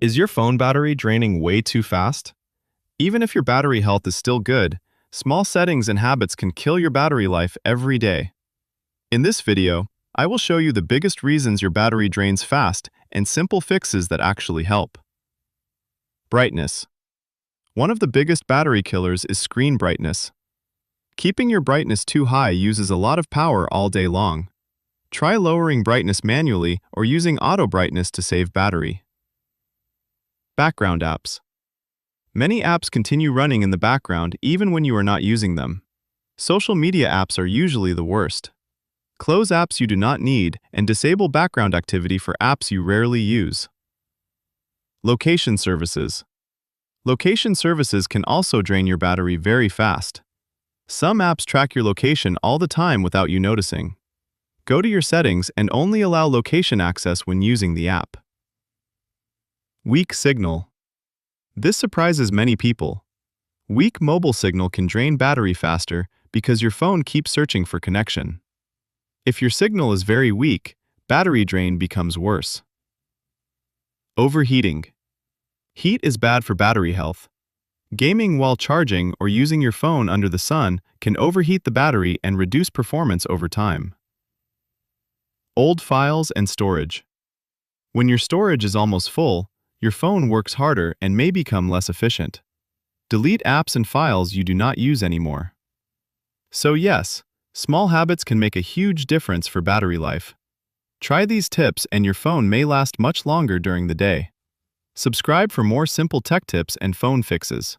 Is your phone battery draining way too fast? Even if your battery health is still good, small settings and habits can kill your battery life every day. In this video, I will show you the biggest reasons your battery drains fast and simple fixes that actually help. Brightness. One of the biggest battery killers is screen brightness. Keeping your brightness too high uses a lot of power all day long. Try lowering brightness manually or using auto brightness to save battery. Background apps. Many apps continue running in the background even when you are not using them. Social media apps are usually the worst. Close apps you do not need and disable background activity for apps you rarely use. Location services. Location services can also drain your battery very fast. Some apps track your location all the time without you noticing. Go to your settings and only allow location access when using the app. Weak signal. This surprises many people. Weak mobile signal can drain battery faster because your phone keeps searching for connection. If your signal is very weak, battery drain becomes worse. Overheating. Heat is bad for battery health. Gaming while charging or using your phone under the sun can overheat the battery and reduce performance over time. Old files and storage. When your storage is almost full, your phone works harder and may become less efficient. Delete apps and files you do not use anymore. So yes, small habits can make a huge difference for battery life. Try these tips and your phone may last much longer during the day. Subscribe for more simple tech tips and phone fixes.